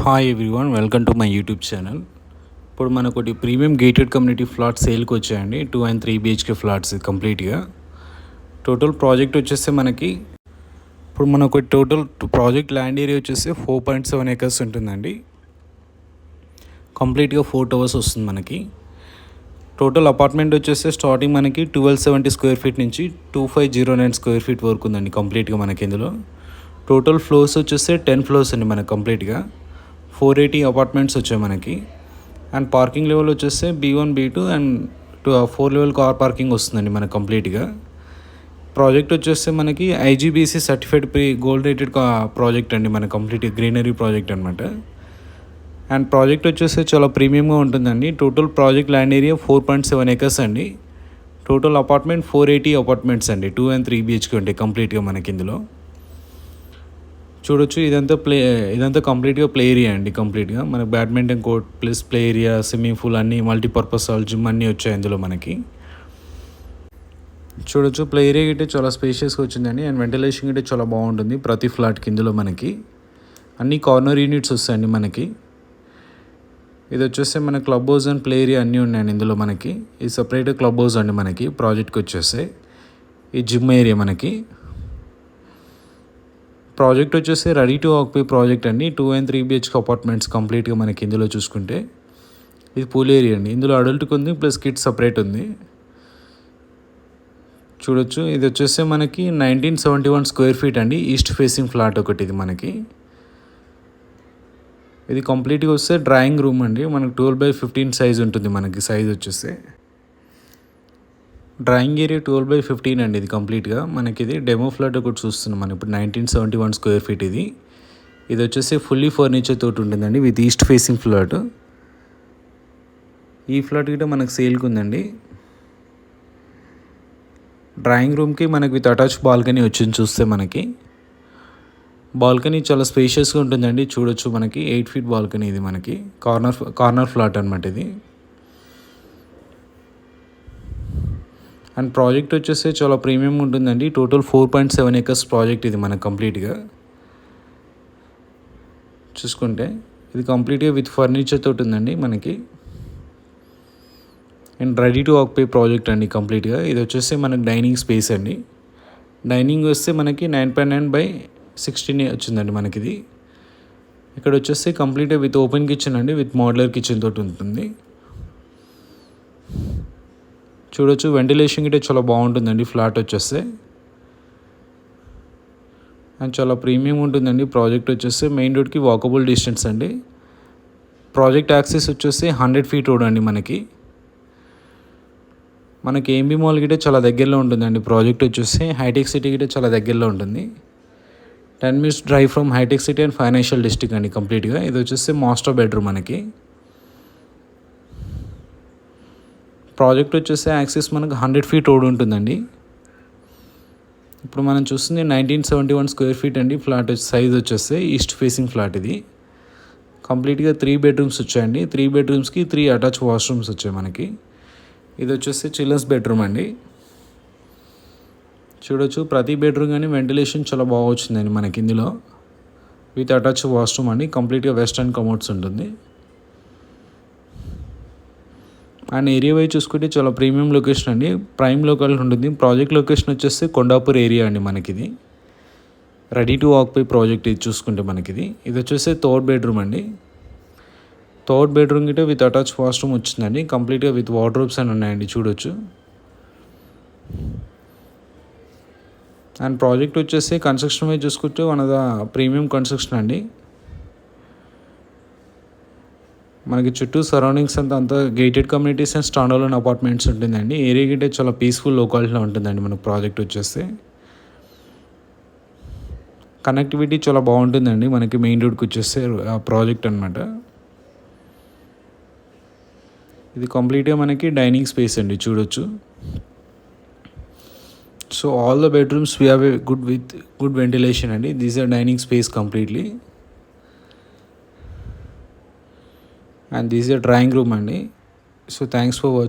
Hi everyone, welcome to my YouTube channel. ఇప్పుడు మనకు ఒకటి ప్రీమియం గేటెడ్ కమ్యూనిటీ ఫ్లాట్స్ సేల్కి వచ్చాయండి. 2 and 3 BHK ఫ్లాట్స్ కంప్లీట్గా. టోటల్ ప్రాజెక్ట్ వచ్చేస్తే మనకి ఇప్పుడు మనకు టోటల్ ప్రాజెక్ట్ ల్యాండ్ ఏరియా వచ్చేసి 4.7 acres ఉంటుందండి. కంప్లీట్గా 4 towers వస్తుంది మనకి. టోటల్ అపార్ట్మెంట్ వచ్చేసి స్టార్టింగ్ మనకి 1270 square feet నుంచి 2509 square feet వరకు ఉందండి కంప్లీట్గా మనకి. ఇందులో టోటల్ ఫ్లోర్స్ వచ్చేసి 10 floors అండి మనకి కంప్లీట్గా. 480 అపార్ట్మెంట్స్ వచ్చాయి మనకి. అండ్ పార్కింగ్ లెవెల్ వచ్చేస్తే B1 B2 and 4 level car parking వస్తుందండి మనకి కంప్లీట్గా. ప్రాజెక్ట్ వచ్చేస్తే మనకి IGBC certified gold rated project అండి మన కంప్లీట్ గ్రీనరీ ప్రాజెక్ట్ అనమాట. అండ్ ప్రాజెక్ట్ వచ్చేసి చాలా ప్రీమియంగా ఉంటుందండి. Total project land area 4.7 acres అండి. టోటల్ అపార్ట్మెంట్ 480 అపార్ట్మెంట్స్ అండి. 2 and 3 BHK ఉంటాయి కంప్లీట్గా మనకి. ఇందులో చూడొచ్చు ఇదంతా కంప్లీట్గా ప్లే ఏరియా అండి. కంప్లీట్గా మనకు badminton court plus play area, swimming pool అన్నీ మల్టీపర్పస్ హాల్, జిమ్ అన్నీ వచ్చాయి ఇందులో మనకి. చూడొచ్చు ప్లే ఏరియా గిట్టే చాలా స్పేషియస్గా వచ్చిందండి. అండ్ వెంటిలేషన్ గిట్టే చాలా బాగుంటుంది ప్రతి ఫ్లాట్కి. ఇందులో మనకి అన్ని కార్నర్ యూనిట్స్ వస్తాయండి మనకి. ఇది వచ్చేస్తే మన club house and play area అన్నీ ఉన్నాయండి ఇందులో మనకి. ఇది సపరేట్ క్లబ్ హౌస్ అండి మనకి ప్రాజెక్ట్కి వచ్చేస్తే. ఈ జిమ్ ఏరియా మనకి. ప్రాజెక్ట్ వచ్చేసి రెడీ టు ఆక్యుపై ప్రాజెక్ట్ అండి. 2 and 3 BHK అపార్ట్మెంట్స్ కంప్లీట్గా మనకి. ఇందులో చూసుకుంటే ఇది పూల్ ఏరియా అండి. ఇందులో అడల్ట్కి ఉంది ప్లస్ కిడ్స్ సపరేట్ ఉంది. చూడొచ్చు ఇది వచ్చేసి మనకి 1971 square feet అండి. ఈస్ట్ ఫేసింగ్ ఫ్లాట్ ఒకటి ఇది మనకి. ఇది కంప్లీట్గా వస్తే డ్రాయింగ్ రూమ్ అండి. మనకు 12/15 సైజ్ ఉంటుంది మనకి. సైజ్ వచ్చేసి డ్రాయింగ్ ఏరియా 12/15 అండి. ఇది కంప్లీట్గా మనకి. ఇది డెమో ఫ్లాట్ ఒకటి చూస్తున్నాం మనం ఇప్పుడు. 1971 square feet ఇది. ఇది వచ్చేసి ఫుల్లీ ఫర్నిచర్ తోటి ఉంటుందండి విత్ ఈస్ట్ ఫేసింగ్ ఫ్లాట్. ఈ ఫ్లాట్ గిట్ట మనకు సేల్కి ఉందండి. డ్రాయింగ్ రూమ్కి మనకి విత్ అటాచ్ బాల్కనీ వచ్చింది. చూస్తే మనకి బాల్కనీ చాలా స్పేషియస్గా ఉంటుందండి. చూడొచ్చు మనకి 8 feet బాల్కనీ ఇది మనకి. కార్నర్ ఫ్లాట్ అనమాట ఇది. అండ్ ప్రాజెక్ట్ వచ్చేసి చాలా ప్రీమియం ఉంటుందండి. టోటల్ 4.7 acres ప్రాజెక్ట్ ఇది మనకు కంప్లీట్గా. చూసుకుంటే ఇది కంప్లీట్గా విత్ ఫర్నిచర్ తోటి ఉందండి మనకి. And ready to occupy project అండి కంప్లీట్గా. ఇది వచ్చేసి మనకి డైనింగ్ స్పేస్ అండి. డైనింగ్ వస్తే మనకి 9.9/16 వచ్చిందండి మనకి. ఇది ఇక్కడ వచ్చేసి కంప్లీట్గా విత్ ఓపెన్ కిచెన్ అండి. విత్ మోడ్యులర్ కిచెన్ తోటి ఉంటుంది. చూడొచ్చు వెంటిలేషన్ గిట్టే చాలా బాగుంటుందండి ఫ్లాట్ వచ్చేస్తే. అండ్ చాలా ప్రీమియం ఉంటుందండి ప్రాజెక్ట్ వచ్చేసి. మెయిన్ రోడ్కి వాకబుల్ డిస్టెన్స్ అండి. ప్రాజెక్ట్ యాక్సెస్ వచ్చేసి 100 feet రోడ్ అండి మనకి. మనకి AMB మాల్ గిట్టే చాలా దగ్గరలో ఉంటుందండి. ప్రాజెక్ట్ వచ్చేసి హైటెక్ సిటీ గిట్టే చాలా దగ్గరలో ఉంటుంది. 10 minutes డ్రైవ్ ఫ్రమ్ హైటెక్ సిటీ అండ్ ఫైనాన్షియల్ డిస్ట్రిక్ట్ అండి కంప్లీట్గా. ఇది వచ్చేసి మాస్టర్ బెడ్రూమ్ మనకి. ప్రాజెక్ట్ వచ్చేసి యాక్సెస్ మనకు 100 feet రోడ్ ఉంటుందండి. ఇప్పుడు మనం చూస్తుంది 1971 square feet అండి. ఫ్లాట్ సైజ్ వచ్చేస్తే ఈస్ట్ ఫేసింగ్ ఫ్లాట్ ఇది. కంప్లీట్గా 3 bedrooms వచ్చాయండి. 3 bedroomsకి 3 అటాచ్ వాష్రూమ్స్ వచ్చాయి మనకి. ఇది వచ్చేసి చిల్డ్రన్స్ బెడ్రూమ్ అండి. చూడొచ్చు ప్రతి బెడ్రూమ్ కానీ వెంటిలేషన్ చాలా బాగా వచ్చిందండి మనకి ఇందులో. విత్ అటాచ్ వాష్రూమ్ అండి. కంప్లీట్గా వెస్టర్న్ కమోడ్స్ ఉంటుంది. అండ్ ఏరియా వైజ్ చూసుకుంటే చాలా ప్రీమియం లొకేషన్ అండి. ప్రైమ్ లోకల్ ఉంటుంది. ప్రాజెక్ట్ లొకేషన్ వచ్చేసి కొండాపూర్ ఏరియా అండి మనకి. ఇది రెడీ టు ఆక్యుపై ప్రాజెక్ట్ ఇది చూసుకుంటే మనకి. ఇది వచ్చేసి 3rd bedroom అండి. 3rd bedroom గిట్టే విత్ అటాచ్ వాష్రూమ్ వచ్చిందండి. కంప్లీట్గా విత్ వార్డ్రోబ్స్ అని ఉన్నాయండి. చూడొచ్చు. అండ్ ప్రాజెక్ట్ వచ్చేసి కన్స్ట్రక్షన్ వైజ్ చూసుకుంటే one of the premium construction అండి. మనకి చుట్టూ సరౌండింగ్స్ అంతా gated communities and standalone apartments ఉంటుందండి. ఏరియా గిట్టే చాలా పీస్ఫుల్ లోకాలిటీలో ఉంటుందండి మనకు ప్రాజెక్ట్ వచ్చేస్తే. కనెక్టివిటీ చాలా బాగుంటుందండి మనకి మెయిన్ రోడ్కి వచ్చేస్తే ఆ ప్రాజెక్ట్ అనమాట. ఇది కంప్లీట్గా మనకి డైనింగ్ స్పేస్ అండి. చూడొచ్చు. So all the bedrooms we have a good ventilation అండి. These are dining space completely. And this is a drawing room అండి. So thanks for watching.